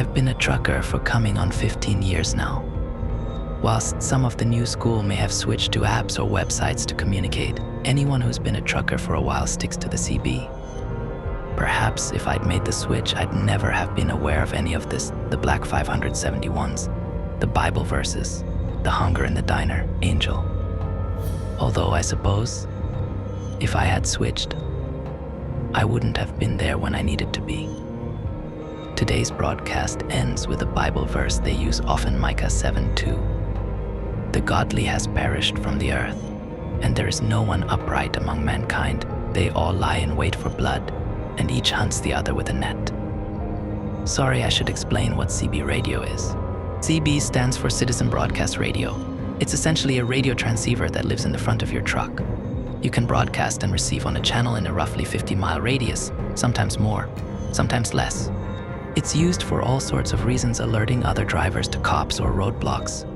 I've been a trucker for coming on 15 years now. Whilst some of the new school may have switched to apps or websites to communicate, anyone who's been a trucker for a while sticks to the CB. Perhaps if I'd made the switch, I'd never have been aware of any of this, the Black 571s, the Bible verses, the hunger in the diner, Angel. Although I suppose, if I had switched, I wouldn't have been there when I needed to be. Today's broadcast ends with a Bible verse they use often, Micah 7:2. The godly has perished from the earth, and there is no one upright among mankind. They all lie in wait for blood, and each hunts the other with a net. Sorry, I should explain what CB radio is. CB stands for Citizen Broadcast Radio. It's essentially a radio transceiver that lives in the front of your truck. You can broadcast and receive on a channel in a roughly 50-mile radius, sometimes more, sometimes less. It's used for all sorts of reasons, alerting other drivers to cops or roadblocks,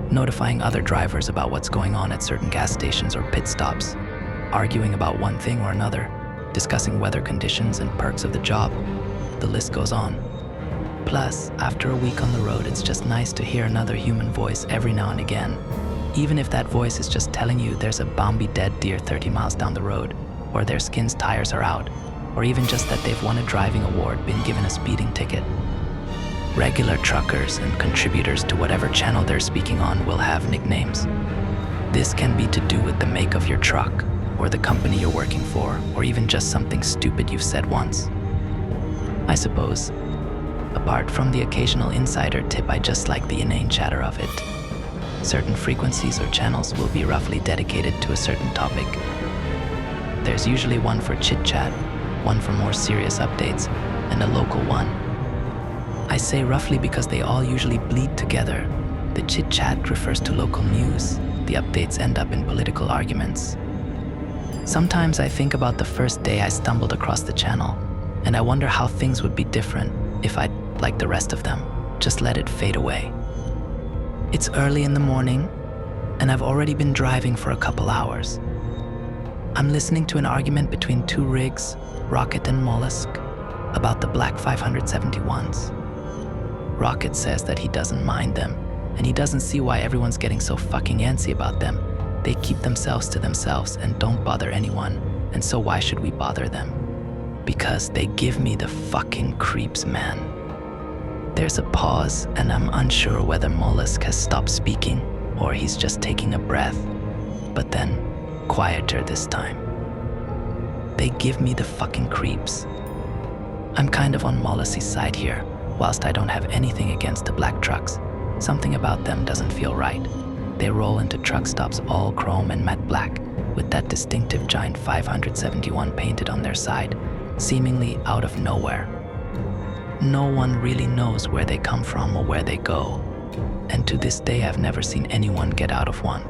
notifying other drivers about what's going on at certain gas stations or pit stops, arguing about one thing or another, discussing weather conditions and perks of the job. The list goes on. Plus, after a week on the road, it's just nice to hear another human voice every now and again, even if that voice is just telling you there's a Bambi dead deer 30 miles down the road, or their skin's tires are out, or even just that they've won a driving award, been given a speeding ticket. Regular truckers and contributors to whatever channel they're speaking on will have nicknames. This can be to do with the make of your truck, or the company you're working for, or even just something stupid you've said once. I suppose, apart from the occasional insider tip, I just like the inane chatter of it. Certain frequencies or channels will be roughly dedicated to a certain topic. There's usually one for chit-chat, one for more serious updates, and a local one. I say roughly because they all usually bleed together. The chit-chat refers to local news. The updates end up in political arguments. Sometimes I think about the first day I stumbled across the channel, and I wonder how things would be different if I'd, like the rest of them, just let it fade away. It's early in the morning, and I've already been driving for a couple hours. I'm listening to an argument between two rigs, Rocket and Mollusk, about the Black 571s. Rocket says that he doesn't mind them, and he doesn't see why everyone's getting so fucking antsy about them. They keep themselves to themselves and don't bother anyone, and so why should we bother them? Because they give me the fucking creeps, man. There's a pause, and I'm unsure whether Mollusk has stopped speaking or he's just taking a breath, but then quieter this time. They give me the fucking creeps. I'm kind of on Mollusk's side here. Whilst I don't have anything against the black trucks, something about them doesn't feel right. They roll into truck stops all chrome and matte black, with that distinctive giant 571 painted on their side, seemingly out of nowhere. No one really knows where they come from or where they go, and to this day I've never seen anyone get out of one.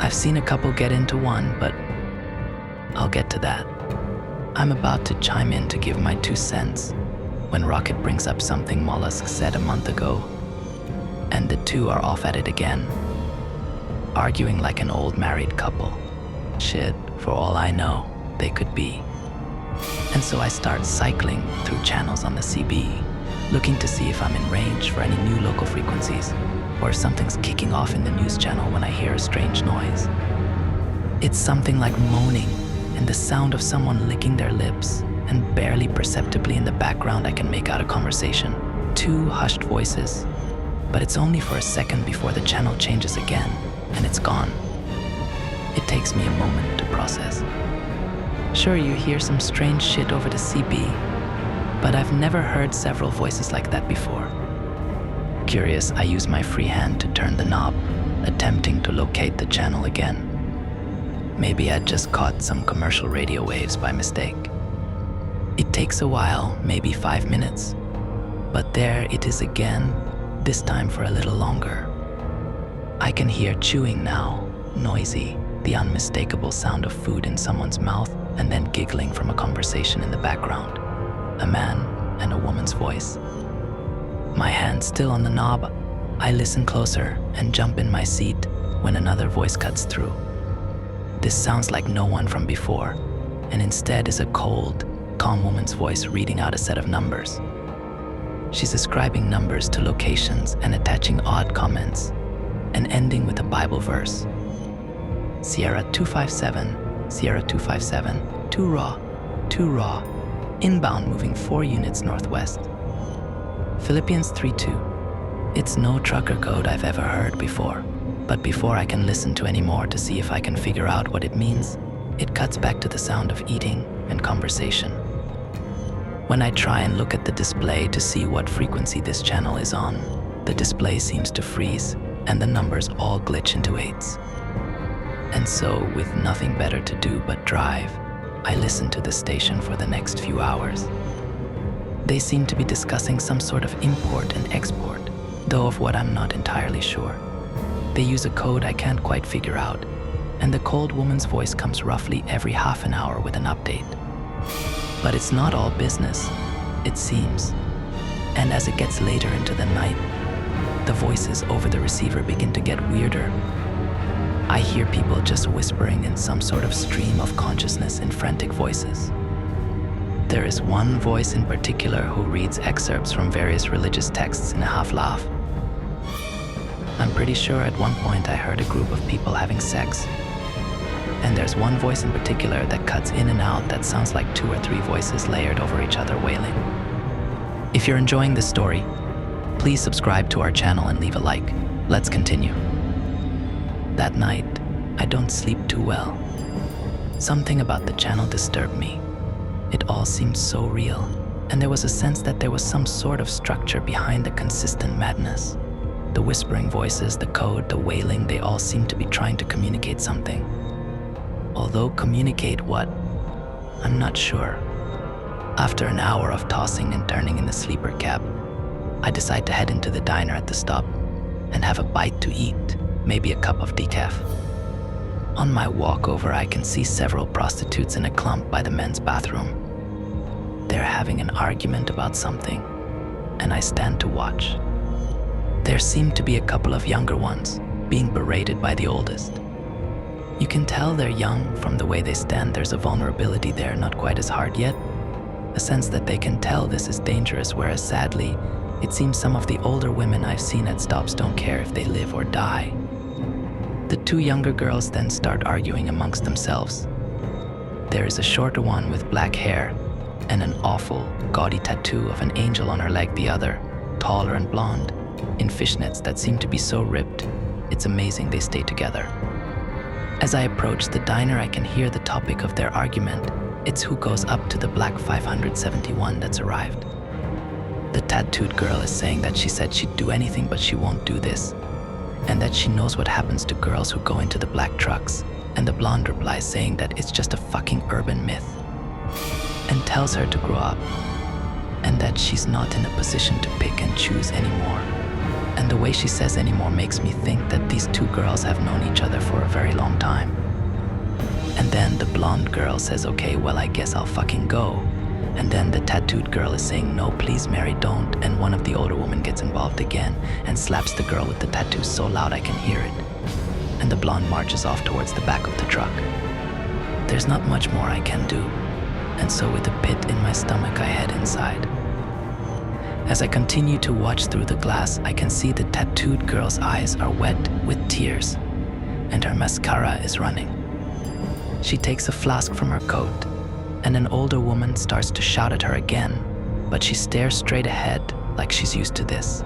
I've seen a couple get into one, but I'll get to that. I'm about to chime in to give my 2 cents when Rocket brings up something Mollusk said a month ago, and the two are off at it again, arguing like an old married couple. Shit, for all I know, they could be. And so I start cycling through channels on the CB, looking to see if I'm in range for any new local frequencies, or if something's kicking off in the news channel when I hear a strange noise. It's something like moaning and the sound of someone licking their lips, and barely perceptibly in the background I can make out a conversation. 2 hushed voices, but it's only for a second before the channel changes again, and it's gone. It takes me a moment to process. Sure, you hear some strange shit over the CB, but I've never heard several voices like that before. Curious, I use my free hand to turn the knob, attempting to locate the channel again. Maybe I'd just caught some commercial radio waves by mistake. It takes a while, maybe 5 minutes, but there it is again, this time for a little longer. I can hear chewing now, noisy, the unmistakable sound of food in someone's mouth, and then giggling from a conversation in the background. A man and a woman's voice. My hand still on the knob, I listen closer and jump in my seat when another voice cuts through. This sounds like no one from before, and instead is a cold, calm woman's voice reading out a set of numbers. She's ascribing numbers to locations and attaching odd comments, and ending with a Bible verse. Sierra 257, Sierra 257, too raw, inbound moving 4 units northwest. Philippians 3:2. It's no trucker code I've ever heard before, but before I can listen to any more to see if I can figure out what it means, it cuts back to the sound of eating and conversation. When I try and look at the display to see what frequency this channel is on, the display seems to freeze and the numbers all glitch into 8s. And so, with nothing better to do but drive, I listen to the station for the next few hours. They seem to be discussing some sort of import and export, though of what I'm not entirely sure. They use a code I can't quite figure out, and the cold woman's voice comes roughly every half an hour with an update. But it's not all business, it seems. And as it gets later into the night, the voices over the receiver begin to get weirder. I hear people just whispering in some sort of stream of consciousness in frantic voices. There is one voice in particular who reads excerpts from various religious texts in a half-laugh. I'm pretty sure at one point I heard a group of people having sex. And there's one voice in particular that cuts in and out that sounds like 2 or 3 voices layered over each other wailing. If you're enjoying this story, please subscribe to our channel and leave a like. Let's continue. That night, I don't sleep too well. Something about the channel disturbed me. It all seemed so real, and there was a sense that there was some sort of structure behind the consistent madness. The whispering voices, the code, the wailing, they all seemed to be trying to communicate something. Although communicate what? I'm not sure. After an hour of tossing and turning in the sleeper cab, I decide to head into the diner at the stop and have a bite to eat, maybe a cup of decaf. On my walk over, I can see several prostitutes in a clump by the men's bathroom. They're having an argument about something, and I stand to watch. There seem to be a couple of younger ones being berated by the oldest. You can tell they're young from the way they stand. There's a vulnerability there, not quite as hard yet. A sense that they can tell this is dangerous, whereas sadly, it seems some of the older women I've seen at stops don't care if they live or die. The 2 younger girls then start arguing amongst themselves. There is a shorter one with black hair and an awful, gaudy tattoo of an angel on her leg, the other, taller and blonde, in fishnets that seem to be so ripped, it's amazing they stay together. As I approach the diner, I can hear the topic of their argument. It's who goes up to the black 571 that's arrived. The tattooed girl is saying that she said she'd do anything but she won't do this, and that she knows what happens to girls who go into the black trucks, and the blonde replies saying that it's just a fucking urban myth, and tells her to grow up, and that she's not in a position to pick and choose anymore. And the way she says anymore makes me think that these 2 girls have known each other for a very long time. And then the blonde girl says, okay, well, I guess I'll fucking go. And then the tattooed girl is saying, no, please, Mary, don't. And one of the older women gets involved again and slaps the girl with the tattoo so loud I can hear it. And the blonde marches off towards the back of the truck. There's not much more I can do. And so with a pit in my stomach, I head inside. As I continue to watch through the glass, I can see the tattooed girl's eyes are wet with tears, and her mascara is running. She takes a flask from her coat, and an older woman starts to shout at her again, but she stares straight ahead like she's used to this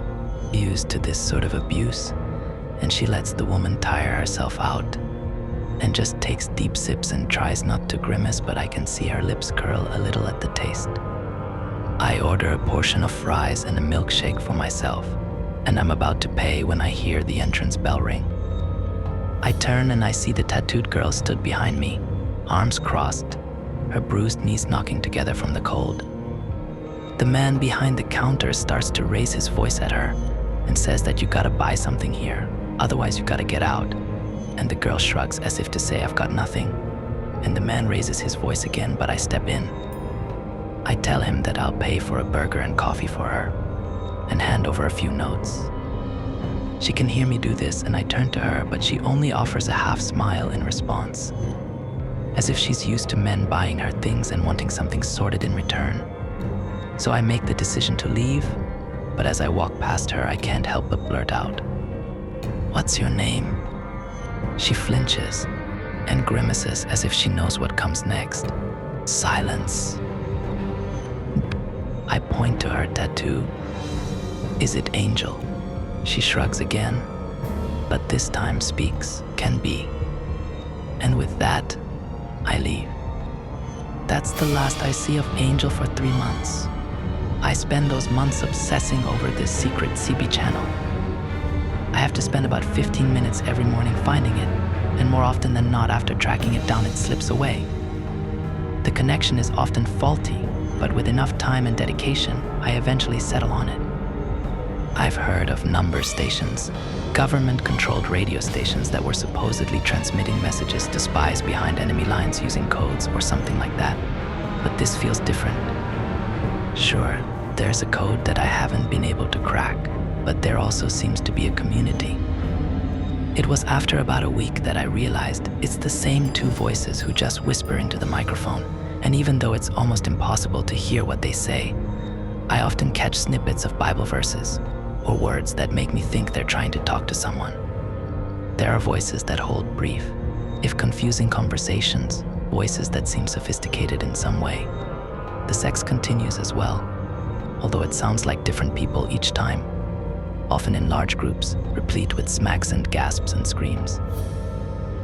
sort of abuse, and she lets the woman tire herself out and just takes deep sips and tries not to grimace, but I can see her lips curl a little at the taste. I order a portion of fries and a milkshake for myself, and I'm about to pay when I hear the entrance bell ring. I turn and I see the tattooed girl stood behind me, arms crossed, her bruised knees knocking together from the cold. The man behind the counter starts to raise his voice at her and says that you gotta buy something here, otherwise you gotta get out. And the girl shrugs as if to say, I've got nothing. And the man raises his voice again, but I step in. I tell him that I'll pay for a burger and coffee for her, and hand over a few notes. She can hear me do this, and I turn to her, but she only offers a half smile in response, as if she's used to men buying her things and wanting something sorted in return. So I make the decision to leave, but as I walk past her, I can't help but blurt out, "What's your name?" She flinches and grimaces as if she knows what comes next. Silence. I point to her tattoo. "Is it Angel?" She shrugs again, but this time speaks, "Can be." And with that, I leave. That's the last I see of Angel for 3 months. I spend those months obsessing over this secret CB channel. I have to spend about 15 minutes every morning finding it, and more often than not, after tracking it down, it slips away. The connection is often faulty, but with enough time and dedication, I eventually settle on it. I've heard of number stations, government-controlled radio stations that were supposedly transmitting messages to spies behind enemy lines using codes or something like that, but this feels different. Sure, there's a code that I haven't been able to crack, but there also seems to be a community. It was after about a week that I realized it's the same two voices who just whisper into the microphone, and even though it's almost impossible to hear what they say, I often catch snippets of Bible verses or words that make me think they're trying to talk to someone. There are voices that hold brief, if confusing conversations, voices that seem sophisticated in some way. The sex continues as well, although it sounds like different people each time, often in large groups, replete with smacks and gasps and screams.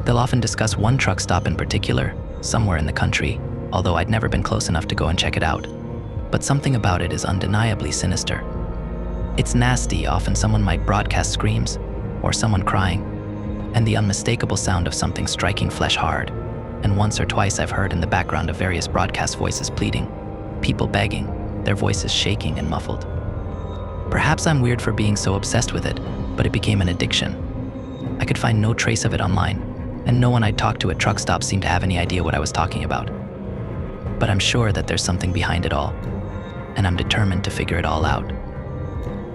They'll often discuss one truck stop in particular, somewhere in the country, although I'd never been close enough to go and check it out. But something about it is undeniably sinister. It's nasty, often someone might broadcast screams, or someone crying, and the unmistakable sound of something striking flesh hard. And once or twice I've heard in the background of various broadcast voices pleading, people begging, their voices shaking and muffled. Perhaps I'm weird for being so obsessed with it, but it became an addiction. I could find no trace of it online, and no one I talked to at truck stops seemed to have any idea what I was talking about. But I'm sure that there's something behind it all, and I'm determined to figure it all out.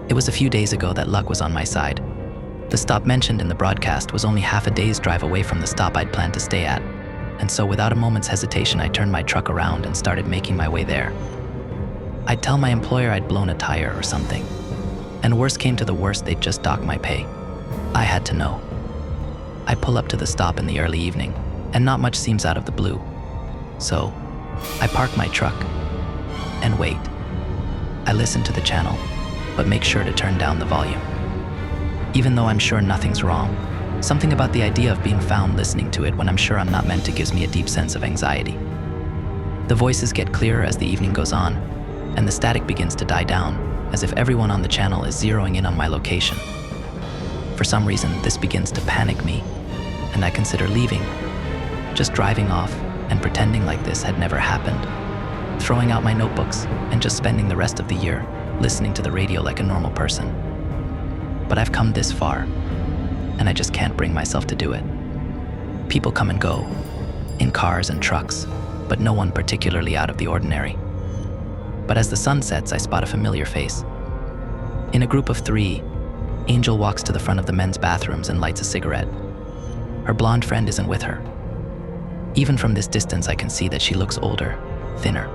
It was a few days ago that luck was on my side. The stop mentioned in the broadcast was only half a day's drive away from the stop I'd planned to stay at, and so without a moment's hesitation I turned my truck around and started making my way there. I'd tell my employer I'd blown a tire or something, and worst came to the worst, they'd just dock my pay. I had to know. I pull up to the stop in the early evening, and not much seems out of the blue. So, I park my truck and wait. I listen to the channel, but make sure to turn down the volume. Even though I'm sure nothing's wrong, something about the idea of being found listening to it when I'm sure I'm not meant to gives me a deep sense of anxiety. The voices get clearer as the evening goes on, and the static begins to die down, as if everyone on the channel is zeroing in on my location. For some reason, this begins to panic me, and I consider leaving, just driving off and pretending like this had never happened, throwing out my notebooks and just spending the rest of the year listening to the radio like a normal person. But I've come this far, and I just can't bring myself to do it. People come and go, in cars and trucks, but no one particularly out of the ordinary. But as the sun sets, I spot a familiar face. In a group of 3, Angel walks to the front of the men's bathrooms and lights a cigarette. Her blonde friend isn't with her. Even from this distance, I can see that she looks older, thinner.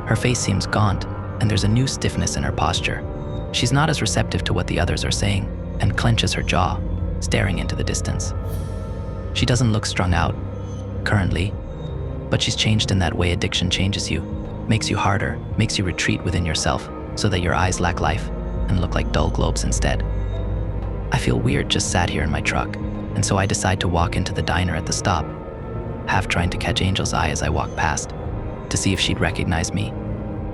Her face seems gaunt, and there's a new stiffness in her posture. She's not as receptive to what the others are saying, and clenches her jaw, staring into the distance. She doesn't look strung out, currently, but she's changed in that way addiction changes you, makes you harder, makes you retreat within yourself, so that your eyes lack life and look like dull globes instead. I feel weird just sat here in my truck, and so I decide to walk into the diner at the stop, half trying to catch Angel's eye as I walk past, to see if she'd recognize me,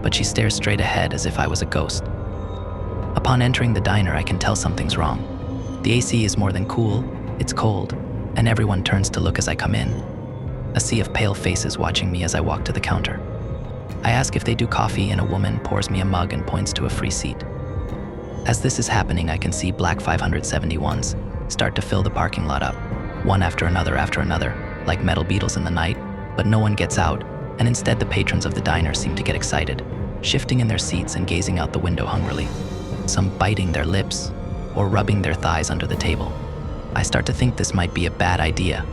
but she stares straight ahead as if I was a ghost. Upon entering the diner, I can tell something's wrong. The AC is more than cool, it's cold, and everyone turns to look as I come in, a sea of pale faces watching me as I walk to the counter. I ask if they do coffee, and a woman pours me a mug and points to a free seat. As this is happening, I can see black 571s start to fill the parking lot up, one after another, like metal beetles in the night, but no one gets out, and instead the patrons of the diner seem to get excited, shifting in their seats and gazing out the window hungrily, some biting their lips or rubbing their thighs under the table. I start to think this might be a bad idea.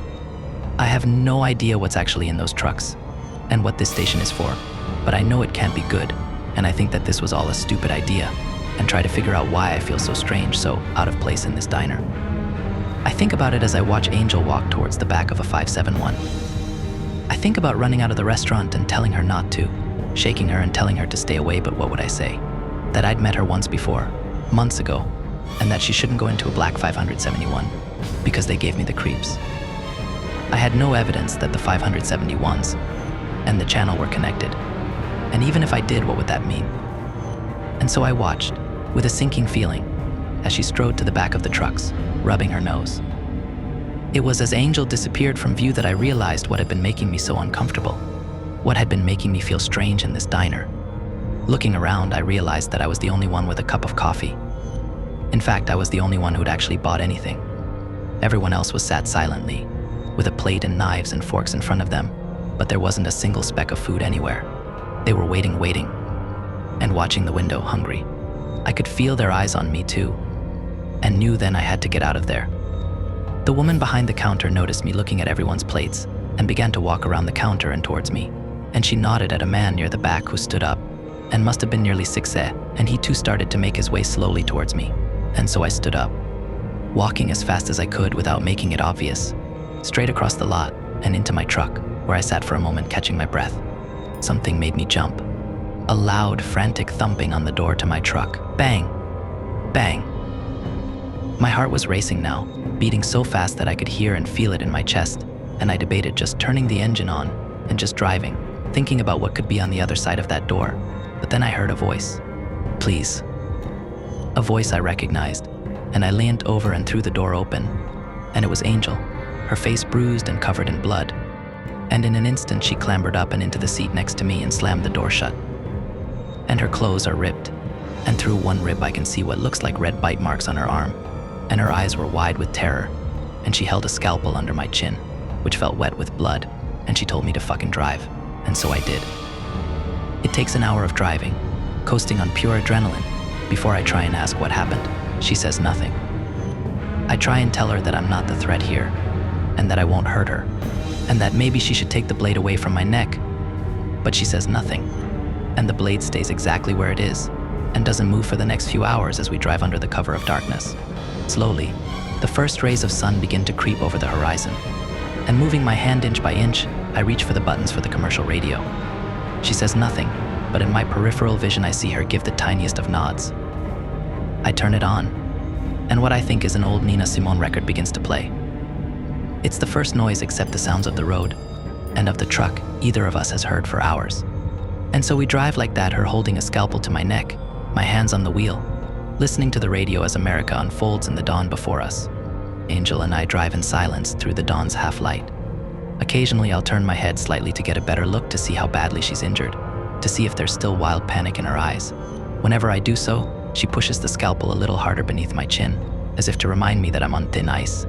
I have no idea what's actually in those trucks and what this station is for, but I know it can't be good, and I think that this was all a stupid idea, and try to figure out why I feel so strange, so out of place in this diner. I think about it as I watch Angel walk towards the back of a 571. I think about running out of the restaurant and telling her not to, shaking her and telling her to stay away, but what would I say? That I'd met her once before, months ago, and that she shouldn't go into a black 571 because they gave me the creeps. I had no evidence that the 571s and the channel were connected. And even if I did, what would that mean? And so I watched, with a sinking feeling, as she strode to the back of the trucks, rubbing her nose. It was as Angel disappeared from view that I realized what had been making me so uncomfortable, what had been making me feel strange in this diner. Looking around, I realized that I was the only one with a cup of coffee. In fact, I was the only one who'd actually bought anything. Everyone else was sat silently, with a plate and knives and forks in front of them, but there wasn't a single speck of food anywhere. They were waiting, and watching the window, hungry. I could feel their eyes on me too, and knew then I had to get out of there. The woman behind the counter noticed me looking at everyone's plates and began to walk around the counter and towards me, and she nodded at a man near the back who stood up and must have been nearly 6', and he too started to make his way slowly towards me, and so I stood up, walking as fast as I could without making it obvious, straight across the lot and into my truck, where I sat for a moment catching my breath. Something made me jump. A loud, frantic thumping on the door to my truck. Bang! Bang! My heart was racing now, beating so fast that I could hear and feel it in my chest, and I debated just turning the engine on and just driving, thinking about what could be on the other side of that door. But then I heard a voice. Please. A voice I recognized, and I leaned over and threw the door open, and it was Angel, her face bruised and covered in blood. And in an instant she clambered up and into the seat next to me and slammed the door shut. And her clothes are ripped, and through one rib I can see what looks like red bite marks on her arm, and her eyes were wide with terror, and she held a scalpel under my chin, which felt wet with blood, and she told me to fucking drive, and so I did. It takes an hour of driving, coasting on pure adrenaline, before I try and ask what happened. She says nothing. I try and tell her that I'm not the threat here, and that I won't hurt her, and that maybe she should take the blade away from my neck, but she says nothing, and the blade stays exactly where it is, and doesn't move for the next few hours as we drive under the cover of darkness. Slowly, the first rays of sun begin to creep over the horizon, and moving my hand inch by inch, I reach for the buttons for the commercial radio. She says nothing, but in my peripheral vision I see her give the tiniest of nods. I turn it on, and what I think is an old Nina Simone record begins to play. It's the first noise except the sounds of the road, and of the truck either of us has heard for hours. And so we drive like that, her holding a scalpel to my neck, my hands on the wheel, listening to the radio as America unfolds in the dawn before us. Angel and I drive in silence through the dawn's half-light. Occasionally I'll turn my head slightly to get a better look to see how badly she's injured, to see if there's still wild panic in her eyes. Whenever I do so, she pushes the scalpel a little harder beneath my chin, as if to remind me that I'm on thin ice.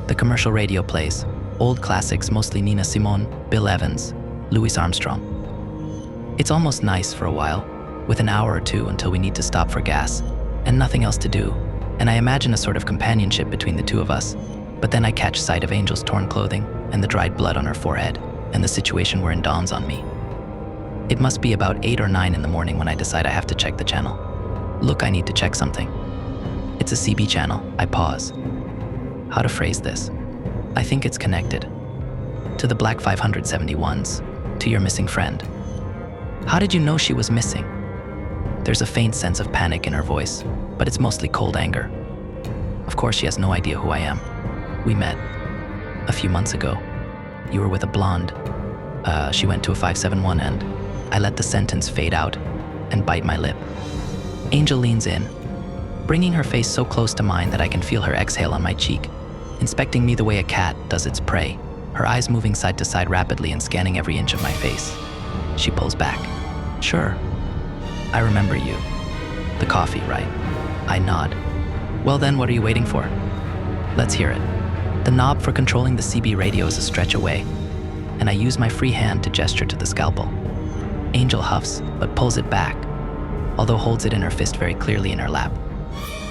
The commercial radio plays, old classics, mostly Nina Simone, Bill Evans, Louis Armstrong. It's almost nice for a while, with an hour or two until we need to stop for gas, and nothing else to do, and I imagine a sort of companionship between the two of us, but then I catch sight of Angel's torn clothing and the dried blood on her forehead, and the situation we're in dawns on me. It must be about 8 or 9 in the morning when I decide I have to check the channel. Look, I need to check something. It's a CB channel. I pause. How to phrase this? I think it's connected. To the black 571s, to your missing friend. How did you know she was missing? There's a faint sense of panic in her voice, but it's mostly cold anger. Of course, she has no idea who I am. We met a few months ago. You were with a blonde. She went to a 571 and I let the sentence fade out and bite my lip. Angel leans in, bringing her face so close to mine that I can feel her exhale on my cheek, inspecting me the way a cat does its prey, her eyes moving side to side rapidly and scanning every inch of my face. She pulls back. Sure. I remember you. The coffee, right? I nod. Well then, what are you waiting for? Let's hear it. The knob for controlling the CB radio is a stretch away, and I use my free hand to gesture to the scalpel. Angel huffs, but pulls it back, although holds it in her fist very clearly in her lap.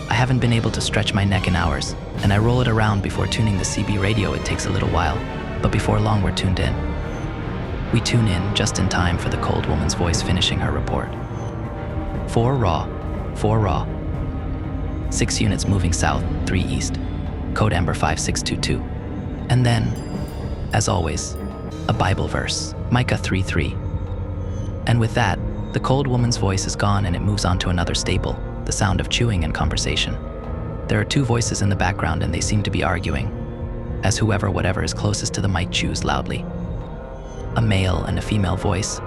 I haven't been able to stretch my neck in hours, and I roll it around before tuning the CB radio. It takes a little while, but before long we're tuned in. We tune in just in time for the cold woman's voice finishing her report. 4 raw, 4 raw. 6 units moving south, 3 east. Code Amber 5622. And then, as always, a Bible verse, Micah 3:3. And with that, the cold woman's voice is gone and it moves on to another staple, the sound of chewing and conversation. There are 2 voices in the background and they seem to be arguing, as whatever is closest to the mic chews loudly. A male and a female voice,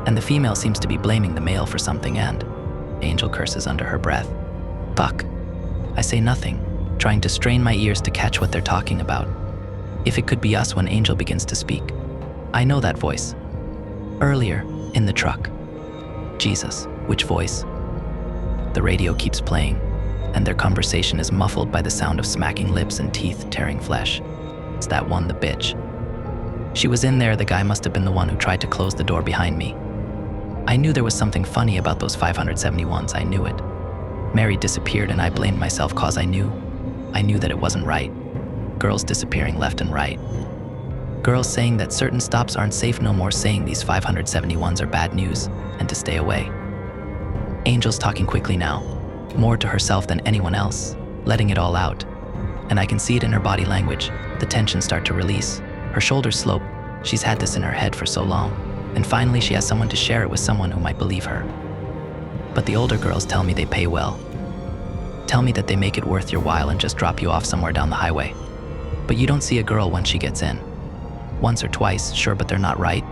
and the female seems to be blaming the male for something, and Angel curses under her breath. Fuck. I say nothing, trying to strain my ears to catch what they're talking about. If it could be us when Angel begins to speak. I know that voice. Earlier, in the truck. Jesus, which voice? The radio keeps playing, and their conversation is muffled by the sound of smacking lips and teeth tearing flesh. It's that one, the bitch. She was in there, the guy must have been the one who tried to close the door behind me. I knew there was something funny about those 571s, I knew it. Mary disappeared and I blamed myself cause I knew that it wasn't right. Girls disappearing left and right. Girls saying that certain stops aren't safe no more, saying these 571s are bad news and to stay away. Angel's talking quickly now, more to herself than anyone else, letting it all out. And I can see it in her body language, the tension start to release. Her shoulders slope, she's had this in her head for so long, and finally she has someone to share it with, someone who might believe her. But the older girls tell me they pay well. Tell me that they make it worth your while and just drop you off somewhere down the highway. But you don't see a girl when she gets in. Once or twice, sure, but they're not right.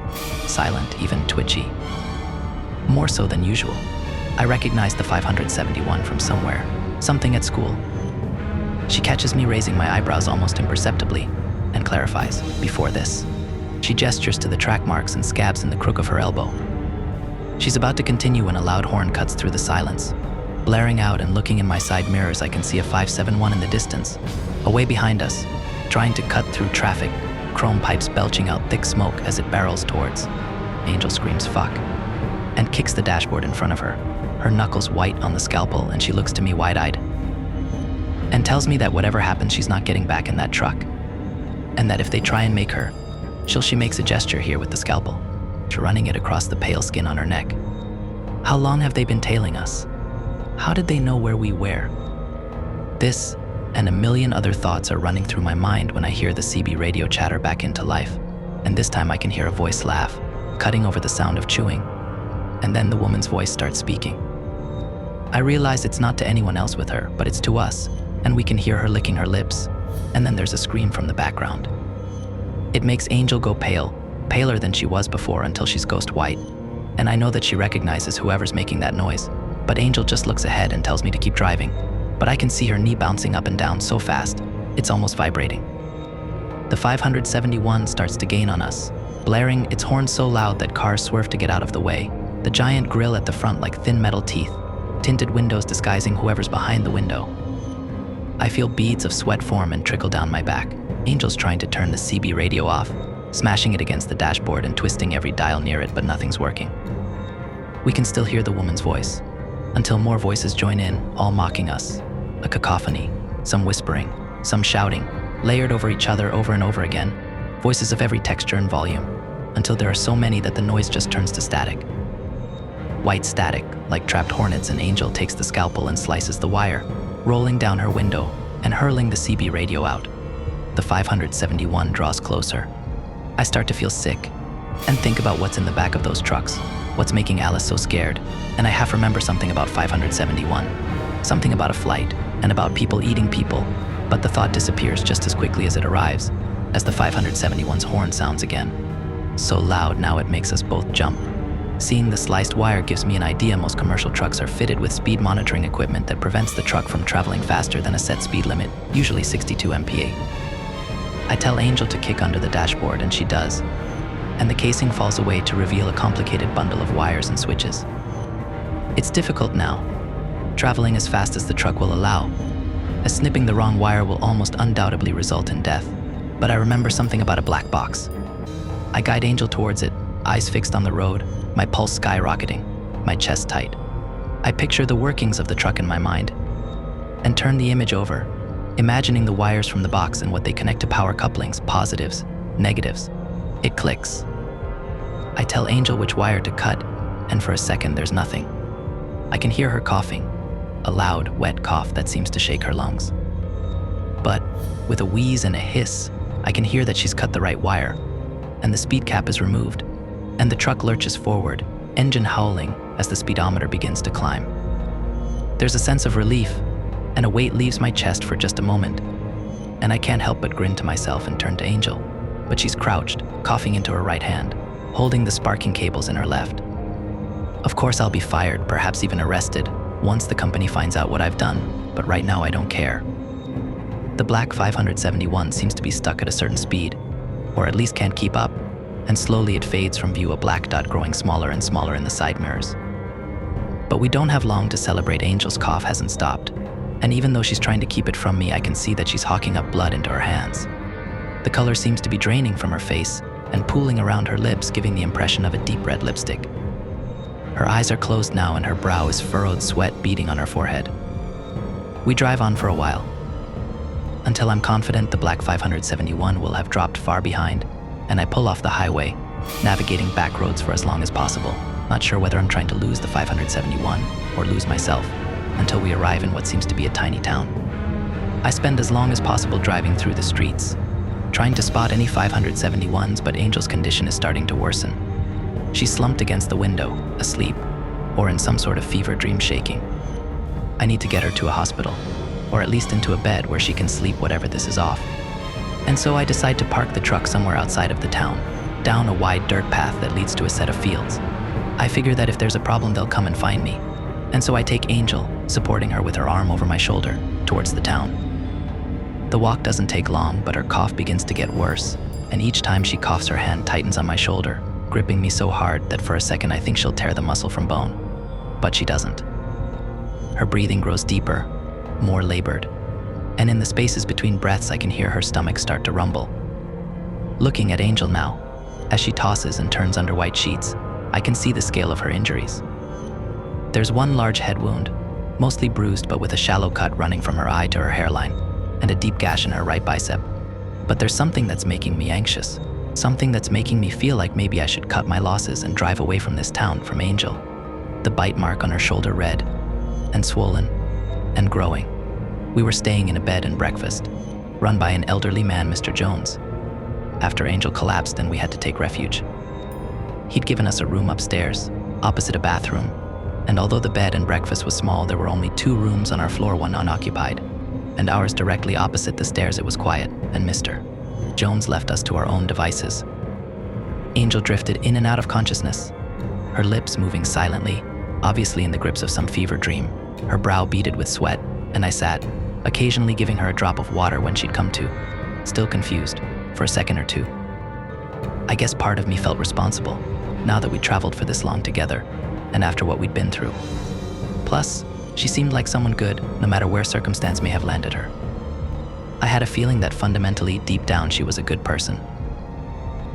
Silent, even twitchy. More so than usual. I recognize the 571 from somewhere, something at school. She catches me raising my eyebrows almost imperceptibly and clarifies, before this. She gestures to the track marks and scabs in the crook of her elbow. She's about to continue when a loud horn cuts through the silence. Blaring out and looking in my side mirrors, I can see a 571 in the distance, away behind us, trying to cut through traffic, chrome pipes belching out thick smoke as it barrels towards. Angel screams fuck and kicks the dashboard in front of her, her knuckles white on the scalpel, and she looks to me wide-eyed and tells me that whatever happens, she's not getting back in that truck, and that if they try and make her, she makes a gesture here with the scalpel, running it across the pale skin on her neck. How long have they been tailing us? How did they know where we were? This and a million other thoughts are running through my mind when I hear the CB radio chatter back into life, and this time I can hear a voice laugh, cutting over the sound of chewing, and then the woman's voice starts speaking. I realize it's not to anyone else with her, but it's to us, and we can hear her licking her lips, and then there's a scream from the background. It makes Angel go pale, paler than she was before until she's ghost white, and I know that she recognizes whoever's making that noise, but Angel just looks ahead and tells me to keep driving, but I can see her knee bouncing up and down so fast, it's almost vibrating. The 571 starts to gain on us, blaring its horn so loud that cars swerve to get out of the way, the giant grille at the front like thin metal teeth, tinted windows disguising whoever's behind the window. I feel beads of sweat form and trickle down my back. Angel's trying to turn the CB radio off, smashing it against the dashboard and twisting every dial near it, but nothing's working. We can still hear the woman's voice, until more voices join in, all mocking us. A cacophony, some whispering, some shouting, layered over each other over and over again, voices of every texture and volume, until there are so many that the noise just turns to static. White static, like trapped hornets, and Angel takes the scalpel and slices the wire, rolling down her window and hurling the CB radio out. The 571 draws closer. I start to feel sick and think about what's in the back of those trucks, what's making Alice so scared, and I half remember something about 571, something about a flight and about people eating people, but the thought disappears just as quickly as it arrives, as the 571's horn sounds again. So loud now it makes us both jump. Seeing the sliced wire gives me an idea. Most commercial trucks are fitted with speed monitoring equipment that prevents the truck from traveling faster than a set speed limit, usually 62 mph. I tell Angel to kick under the dashboard, and she does, and the casing falls away to reveal a complicated bundle of wires and switches. It's difficult now, traveling as fast as the truck will allow, as snipping the wrong wire will almost undoubtedly result in death. But I remember something about a black box. I guide Angel towards it, eyes fixed on the road, my pulse skyrocketing, my chest tight. I picture the workings of the truck in my mind and turn the image over, imagining the wires from the box and what they connect to power couplings, positives, negatives. It clicks. I tell Angel which wire to cut, and for a second there's nothing. I can hear her coughing, a loud, wet cough that seems to shake her lungs. But with a wheeze and a hiss, I can hear that she's cut the right wire, and the speed cap is removed, and the truck lurches forward, engine howling as the speedometer begins to climb. There's a sense of relief, and a weight leaves my chest for just a moment, and I can't help but grin to myself and turn to Angel, but she's crouched, coughing into her right hand, holding the sparking cables in her left. Of course I'll be fired, perhaps even arrested, once the company finds out what I've done, but right now I don't care. The black 571 seems to be stuck at a certain speed, or at least can't keep up, and slowly it fades from view, a black dot growing smaller and smaller in the side mirrors. But we don't have long to celebrate. Angel's cough hasn't stopped, and even though she's trying to keep it from me, I can see that she's hawking up blood into her hands. The color seems to be draining from her face and pooling around her lips, giving the impression of a deep red lipstick. Her eyes are closed now and her brow is furrowed, sweat beading on her forehead. We drive on for a while, until I'm confident the black 571 will have dropped far behind, and I pull off the highway, navigating back roads for as long as possible, not sure whether I'm trying to lose the 571 or lose myself, until we arrive in what seems to be a tiny town. I spend as long as possible driving through the streets, trying to spot any 571s, but Angel's condition is starting to worsen. She's slumped against the window, asleep, or in some sort of fever dream, shaking. I need to get her to a hospital, or at least into a bed where she can sleep whatever this is off. And so I decide to park the truck somewhere outside of the town, down a wide dirt path that leads to a set of fields. I figure that if there's a problem, they'll come and find me. And so I take Angel, supporting her with her arm over my shoulder, towards the town. The walk doesn't take long, but her cough begins to get worse, and each time she coughs, her hand tightens on my shoulder, gripping me so hard that for a second I think she'll tear the muscle from bone. But she doesn't. Her breathing grows deeper, more labored, and in the spaces between breaths I can hear her stomach start to rumble. Looking at Angel now, as she tosses and turns under white sheets, I can see the scale of her injuries. There's one large head wound, mostly bruised but with a shallow cut running from her eye to her hairline, and a deep gash in her right bicep. But there's something that's making me anxious, something that's making me feel like maybe I should cut my losses and drive away from this town, from Angel. The bite mark on her shoulder, red and swollen and growing. We were staying in a bed and breakfast, run by an elderly man, Mr. Jones, after Angel collapsed and we had to take refuge. He'd given us a room upstairs, opposite a bathroom, and although the bed and breakfast was small, there were only 2 rooms on our floor, one unoccupied, and ours directly opposite the stairs. It was quiet, and Mr. Jones left us to our own devices. Angel drifted in and out of consciousness, her lips moving silently, obviously in the grips of some fever dream, her brow beaded with sweat, and I sat, occasionally giving her a drop of water when she'd come to, still confused, for a second or two. I guess part of me felt responsible, now that we'd traveled for this long together, and after what we'd been through. Plus, she seemed like someone good, no matter where circumstance may have landed her. I had a feeling that fundamentally, deep down, she was a good person.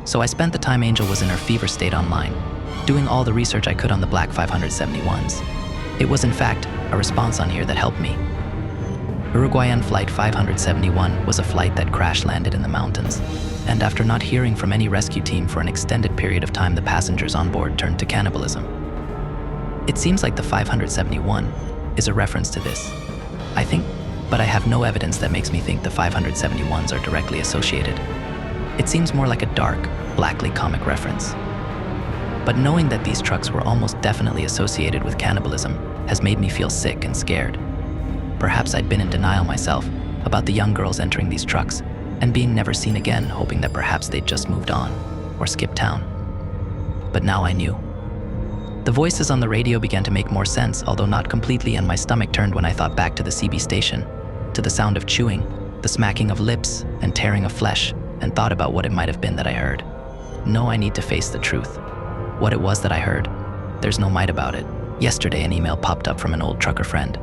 So I spent the time Angel was in her fever state online, doing all the research I could on the black 571s. It was in fact a response on here that helped me. Uruguayan Flight 571 was a flight that crash-landed in the mountains, and after not hearing from any rescue team for an extended period of time, the passengers on board turned to cannibalism. It seems like the 571 is a reference to this, I think, but I have no evidence that makes me think the 571s are directly associated. It seems more like a dark, blackly comic reference. But knowing that these trucks were almost definitely associated with cannibalism has made me feel sick and scared. Perhaps I'd been in denial myself about the young girls entering these trucks and being never seen again, hoping that perhaps they'd just moved on or skipped town. But now I knew. The voices on the radio began to make more sense, although not completely, and my stomach turned when I thought back to the CB station, to the sound of chewing, the smacking of lips and tearing of flesh, and thought about what it might have been that I heard. No, I need to face the truth. What it was that I heard, there's no might about it. Yesterday, an email popped up from an old trucker friend.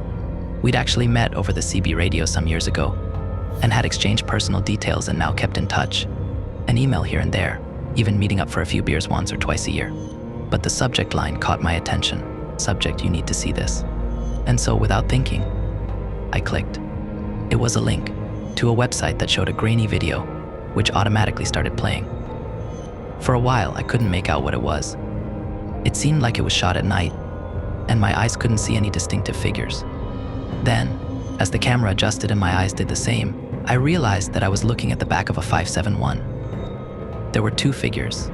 We'd actually met over the CB radio some years ago and had exchanged personal details and now kept in touch. An email here and there, even meeting up for a few beers once or twice a year. But the subject line caught my attention. Subject, you need to see this. And so without thinking, I clicked. It was a link to a website that showed a grainy video, which automatically started playing. For a while, I couldn't make out what it was. It seemed like it was shot at night, and my eyes couldn't see any distinctive figures. Then, as the camera adjusted and my eyes did the same, I realized that I was looking at the back of a 571. There were two figures,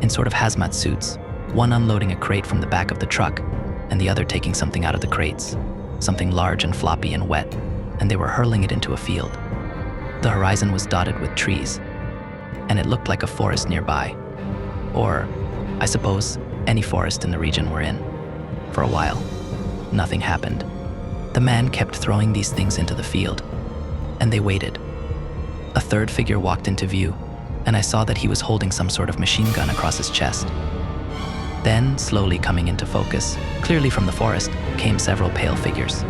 in sort of hazmat suits, one unloading a crate from the back of the truck, and the other taking something out of the crates, something large and floppy and wet, and they were hurling it into a field. The horizon was dotted with trees, and it looked like a forest nearby. Or, I suppose, any forest in the region we're in. For a while, nothing happened. The man kept throwing these things into the field, and they waited. A third figure walked into view, and I saw that he was holding some sort of machine gun across his chest. Then, slowly coming into focus, clearly from the forest, came several pale figures.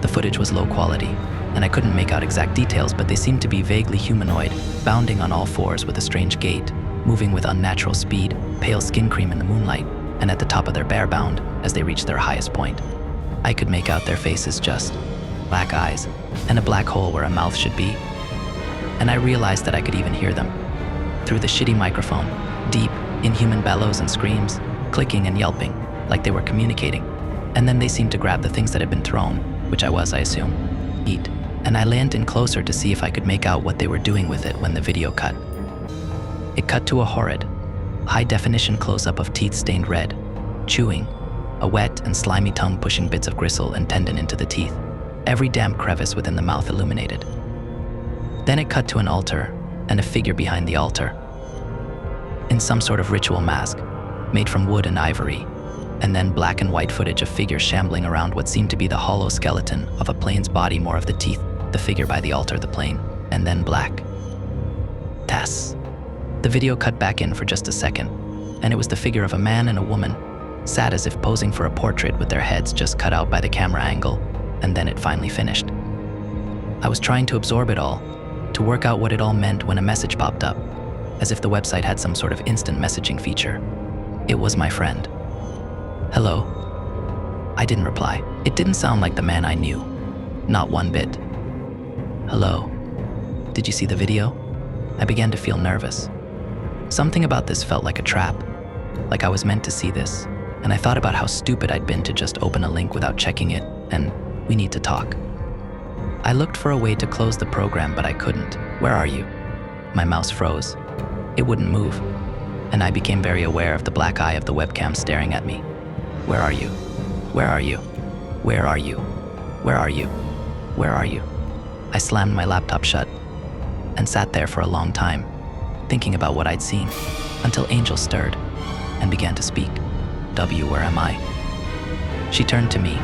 The footage was low quality, and I couldn't make out exact details, but they seemed to be vaguely humanoid, bounding on all fours with a strange gait, moving with unnatural speed, pale skin cream in the moonlight, and at the top of their bear bound as they reached their highest point. I could make out their faces just black eyes and a black hole where a mouth should be. And I realized that I could even hear them through the shitty microphone, deep, inhuman bellows and screams, clicking and yelping, like they were communicating. And then they seemed to grab the things that had been thrown, which I assume, eat. And I leaned in closer to see if I could make out what they were doing with it when the video cut. It cut to a horrid, high-definition close-up of teeth stained red, chewing, a wet and slimy tongue pushing bits of gristle and tendon into the teeth, every damp crevice within the mouth illuminated. Then it cut to an altar and a figure behind the altar, in some sort of ritual mask, made from wood and ivory, and then black and white footage of figures shambling around what seemed to be the hollow skeleton of a plane's body, more of the teeth, the figure by the altar, the plane, and then black. Tess. The video cut back in for just a second, and it was the figure of a man and a woman, sat as if posing for a portrait with their heads just cut out by the camera angle, and then it finally finished. I was trying to absorb it all, to work out what it all meant when a message popped up, as if the website had some sort of instant messaging feature. It was my friend. Hello. I didn't reply. It didn't sound like the man I knew. Not one bit. Hello. Did you see the video? I began to feel nervous. Something about this felt like a trap, like I was meant to see this, and I thought about how stupid I'd been to just open a link without checking it, and we need to talk. I looked for a way to close the program, but I couldn't. Where are you? My mouse froze. It wouldn't move, and I became very aware of the black eye of the webcam staring at me. Where are you? Where are you? Where are you? Where are you? Where are you? I slammed my laptop shut and sat there for a long time, thinking about what I'd seen, until Angel stirred and began to speak. W, where am I? She turned to me,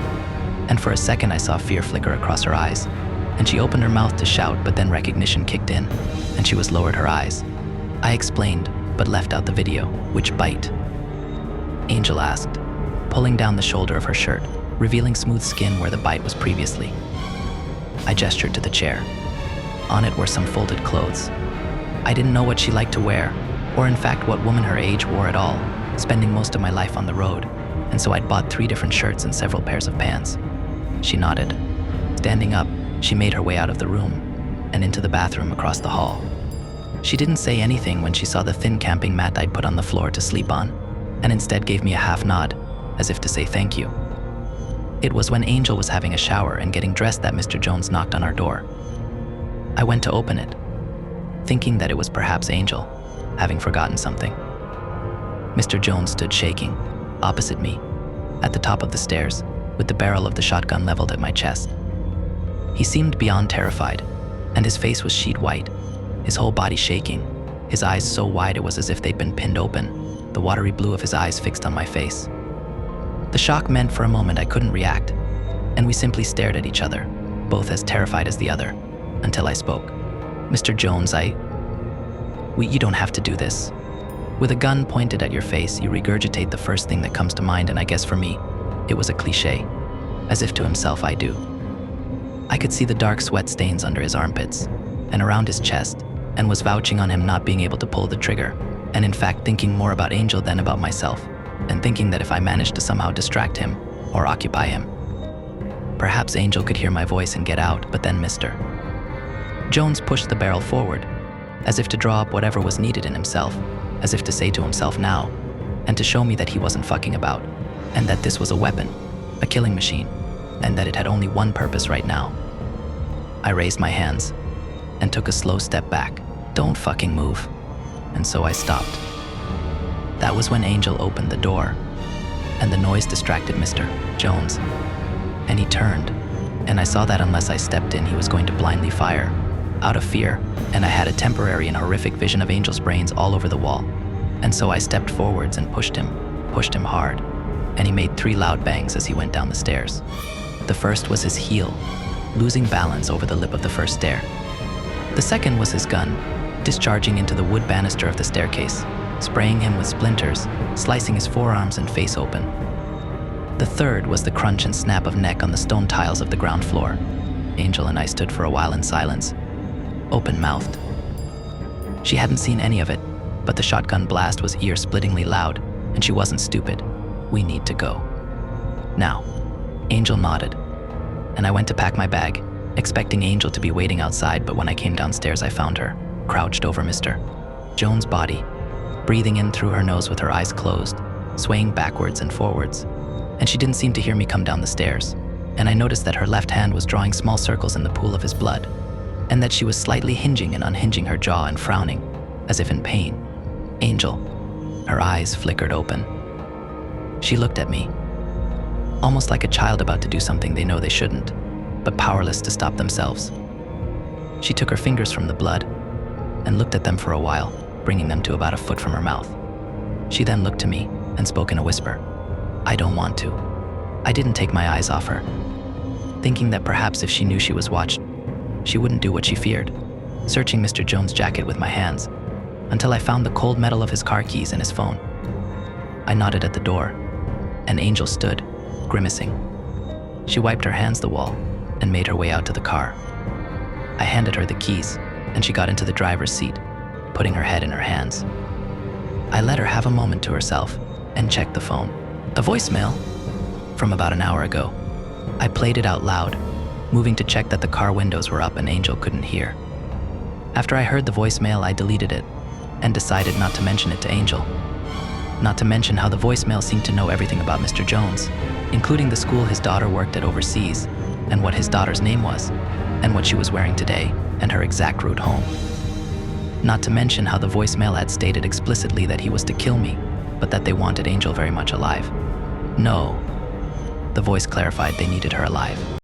and for a second I saw fear flicker across her eyes, and she opened her mouth to shout, but then recognition kicked in, and she was lowered her eyes. I explained, but left out the video. Which bite? Angel asked, pulling down the shoulder of her shirt, revealing smooth skin where the bite was previously. I gestured to the chair. On it were some folded clothes. I didn't know what she liked to wear, or in fact what woman her age wore at all, spending most of my life on the road, and so I'd bought 3 different shirts and several pairs of pants. She nodded. Standing up, she made her way out of the room and into the bathroom across the hall. She didn't say anything when she saw the thin camping mat I'd put on the floor to sleep on, and instead gave me a half nod, as if to say thank you. It was when Angel was having a shower and getting dressed that Mr. Jones knocked on our door. I went to open it, thinking that it was perhaps Angel, having forgotten something. Mr. Jones stood shaking, opposite me, at the top of the stairs, with the barrel of the shotgun leveled at my chest. He seemed beyond terrified, and his face was sheet white, his whole body shaking, his eyes so wide it was as if they'd been pinned open, the watery blue of his eyes fixed on my face. The shock meant for a moment I couldn't react, and we simply stared at each other, both as terrified as the other, until I spoke. Mr. Jones, you don't have to do this. With a gun pointed at your face, you regurgitate the first thing that comes to mind, and I guess for me, it was a cliche, as if to himself, I do. I could see the dark sweat stains under his armpits and around his chest, and was vouching on him not being able to pull the trigger, and in fact thinking more about Angel than about myself, and thinking that if I managed to somehow distract him or occupy him, perhaps Angel could hear my voice and get out, but then Mr. Jones pushed the barrel forward, as if to draw up whatever was needed in himself, as if to say to himself now, and to show me that he wasn't fucking about, and that this was a weapon, a killing machine, and that it had only one purpose right now. I raised my hands and took a slow step back. Don't fucking move. And so I stopped. That was when Angel opened the door, and the noise distracted Mr. Jones. And he turned, and I saw that unless I stepped in, he was going to blindly fire, out of fear, and I had a temporary and horrific vision of Angel's brains all over the wall. And so I stepped forwards and pushed him hard, and he made 3 loud bangs as he went down the stairs. The first was his heel, losing balance over the lip of the first stair. The second was his gun, discharging into the wood banister of the staircase, spraying him with splinters, slicing his forearms and face open. The third was the crunch and snap of neck on the stone tiles of the ground floor. Angel and I stood for a while in silence, open-mouthed. She hadn't seen any of it, but the shotgun blast was ear-splittingly loud, and she wasn't stupid. We need to go. Now. Angel nodded, and I went to pack my bag, expecting Angel to be waiting outside, but when I came downstairs I found her, crouched over Mr. Jones' body, breathing in through her nose with her eyes closed, swaying backwards and forwards, and she didn't seem to hear me come down the stairs, and I noticed that her left hand was drawing small circles in the pool of his blood, and that she was slightly hinging and unhinging her jaw and frowning, as if in pain. Angel, her eyes flickered open. She looked at me, almost like a child about to do something they know they shouldn't, but powerless to stop themselves. She took her fingers from the blood and looked at them for a while, bringing them to about a foot from her mouth. She then looked to me and spoke in a whisper. I don't want to. I didn't take my eyes off her, thinking that perhaps if she knew she was watched, she wouldn't do what she feared, searching Mr. Jones' jacket with my hands, until I found the cold metal of his car keys and his phone. I nodded at the door, and Angel stood, grimacing. She wiped her hands the wall and made her way out to the car. I handed her the keys, and she got into the driver's seat, putting her head in her hands. I let her have a moment to herself and checked the phone. A voicemail from about an hour ago. I played it out loud, moving to check that the car windows were up and Angel couldn't hear. After I heard the voicemail, I deleted it and decided not to mention it to Angel. Not to mention how the voicemail seemed to know everything about Mr. Jones, including the school his daughter worked at overseas, and what his daughter's name was, and what she was wearing today, and her exact route home. Not to mention how the voicemail had stated explicitly that he was to kill me, but that they wanted Angel very much alive. No, the voice clarified they needed her alive.